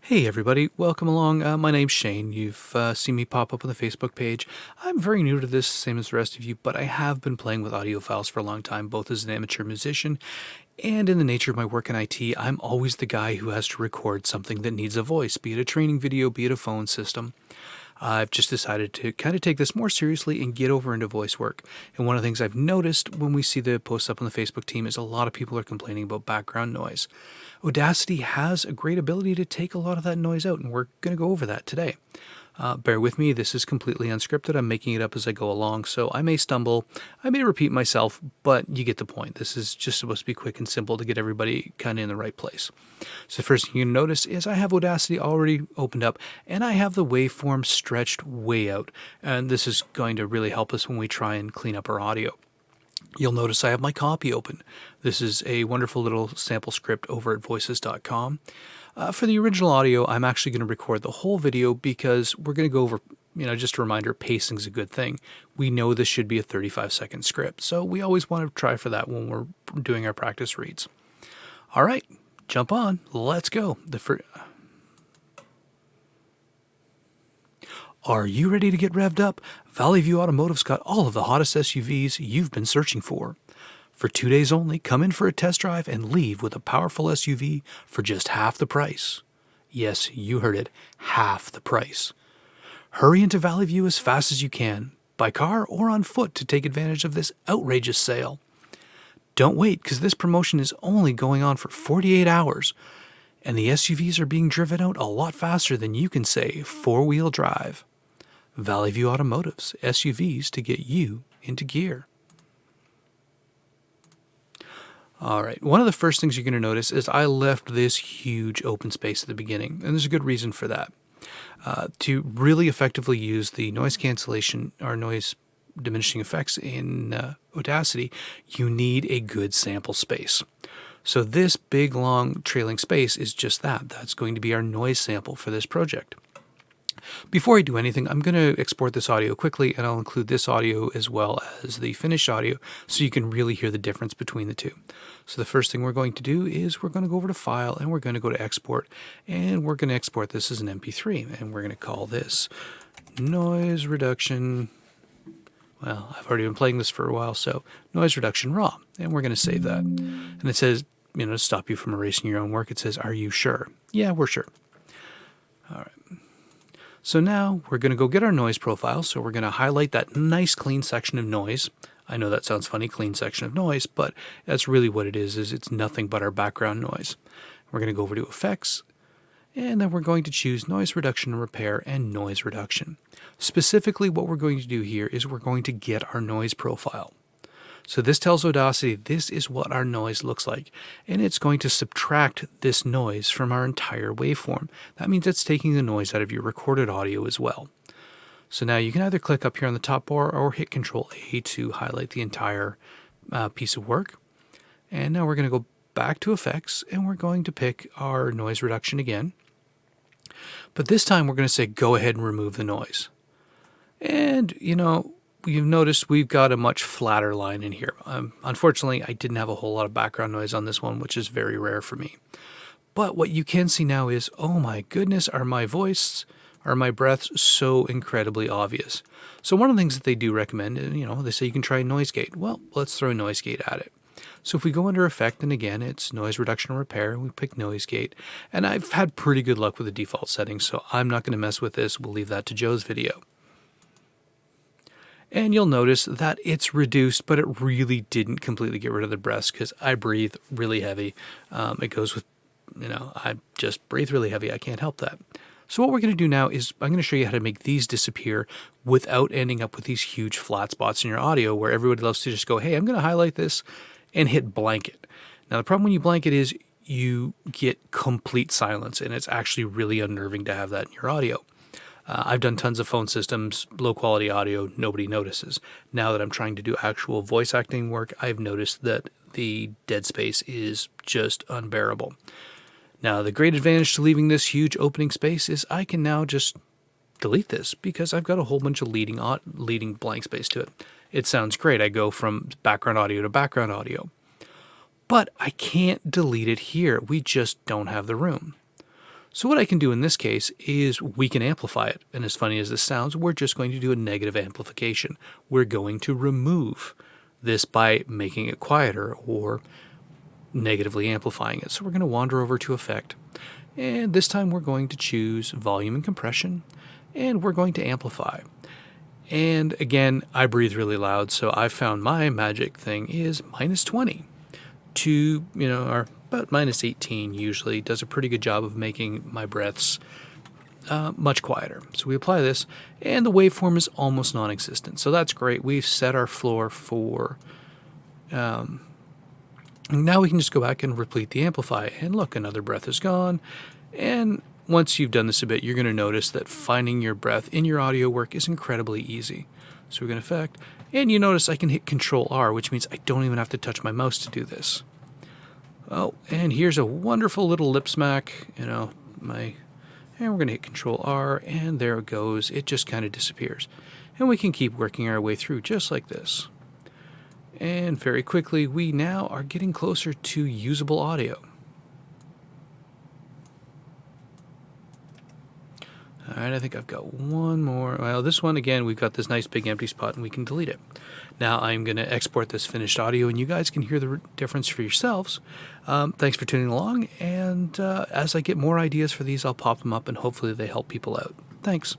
Hey everybody, welcome along. My name's Shane. You've seen me pop up on the Facebook page. I'm very new to this, same as the rest of you, but I have been playing with audio files for a long time, both as an amateur musician and in the nature of my work in IT. I'm always the guy who has to record something that needs a voice, be it a training video, be it a phone system. I've just decided to kind of take this more seriously and get over into voice work. And one of the things I've noticed when we see the posts up on the Facebook team is a lot of people are complaining about background noise. Audacity has a great ability to take a lot of that noise out, and we're going to go over that today. Bear with me, this is completely unscripted. I'm making it up as I go along, so I may stumble, I may repeat myself, but you get the point. This is just supposed to be quick and simple to get everybody kind of in the right place. So the first thing you notice is I have Audacity already opened up, and I have the waveform stretched way out, and this is going to really help us when we try and clean up our audio. You'll notice I have my copy open. This is a wonderful little sample script over at voices.com. For the original audio, I'm actually going to record the whole video because we're going to go over, just a reminder, pacing is a good thing. We know this should be a 35-second script, so we always want to try for that when we're doing our practice reads. All right, jump on. Let's go. Are you ready to get revved up? Valley View Automotive's got all of the hottest SUVs you've been searching for. For 2 days only, come in for a test drive and leave with a powerful SUV for just half the price. Yes, you heard it, half the price. Hurry into Valley View as fast as you can, by car or on foot, to take advantage of this outrageous sale. Don't wait, because this promotion is only going on for 48 hours, and the SUVs are being driven out a lot faster than you can say four-wheel drive. Valley View Automotive's SUVs to get you into gear. All right, one of the first things you're going to notice is I left this huge open space at the beginning, and there's a good reason for that. To really effectively use the noise cancellation or noise diminishing effects in Audacity, you need a good sample space. So this big, long, trailing space is just that. That's going to be our noise sample for this project. Before I do anything, I'm going to export this audio quickly, and I'll include this audio as well as the finished audio so you can really hear the difference between the two. So the first thing we're going to do is we're going to go over to File, and we're going to go to Export, and we're going to export this as an MP3, and we're going to call this Noise Reduction. Well, I've already been playing this for a while, so Noise Reduction Raw, and we're going to save that. And it says, to stop you from erasing your own work, it says, are you sure? Yeah, we're sure. All right. So now we're going to go get our noise profile. So we're going to highlight that nice clean section of noise. I know that sounds funny, clean section of noise, but that's really what it is it's nothing but our background noise. We're going to go over to Effects, and then we're going to choose Noise Reduction and Repair and Noise Reduction. Specifically, what we're going to do here is we're going to get our noise profile. So this tells Audacity this is what our noise looks like, and it's going to subtract this noise from our entire waveform. That means it's taking the noise out of your recorded audio as well. So now you can either click up here on the top bar or hit Control-A to highlight the entire piece of work. And now we're going to go back to Effects, and we're going to pick our noise reduction again. But this time we're going to say go ahead and remove the noise. And, you've noticed we've got a much flatter line in here. Unfortunately, I didn't have a whole lot of background noise on this one, which is very rare for me. But what you can see now is, oh my goodness, are my breaths so incredibly obvious? So one of the things that they do recommend, they say you can try noise gate. Well, let's throw noise gate at it. So if we go under Effect, and again, it's Noise Reduction and Repair, we pick Noise Gate. And I've had pretty good luck with the default settings, so I'm not going to mess with this. We'll leave that to Joe's video. And you'll notice that it's reduced, but it really didn't completely get rid of the breaths because I breathe really heavy. It goes with, I just breathe really heavy. I can't help that. So what we're going to do now is I'm going to show you how to make these disappear without ending up with these huge flat spots in your audio where everybody loves to just go, hey, I'm going to highlight this and hit blanket. Now, the problem when you blanket is you get complete silence, and it's actually really unnerving to have that in your audio. I've done tons of phone systems, low quality audio, nobody notices. Now that I'm trying to do actual voice acting work, I've noticed that the dead space is just unbearable. Now, the great advantage to leaving this huge opening space is I can now just delete this because I've got a whole bunch of leading blank space to it. It sounds great. I go from background audio to background audio. But I can't delete it here. We just don't have the room. So what I can do in this case is we can amplify it. And as funny as this sounds, we're just going to do a negative amplification. We're going to remove this by making it quieter or negatively amplifying it. So we're going to wander over to Effect. And this time we're going to choose Volume and Compression. And we're going to amplify. And again, I breathe really loud, so I found my magic thing is -20 to, or about -18 usually. Does a pretty good job of making my breaths much quieter. So we apply this, and the waveform is almost non-existent. So that's great. We've set our floor for... now we can just go back and replete the amplify. And look, another breath is gone. And once you've done this a bit, you're going to notice that finding your breath in your audio work is incredibly easy. So we're going to Effect, and you notice I can hit Control R, which means I don't even have to touch my mouse to do this. Oh, and here's a wonderful little lip smack, and we're going to hit Control R, and there it goes. It just kind of disappears. And we can keep working our way through just like this. And very quickly, we now are getting closer to usable audio. All right, I think I've got one more. Well, this one, again, we've got this nice big empty spot, and we can delete it. Now I'm going to export this finished audio, and you guys can hear the difference for yourselves. Thanks for tuning along, and as I get more ideas for these, I'll pop them up, and hopefully they help people out. Thanks.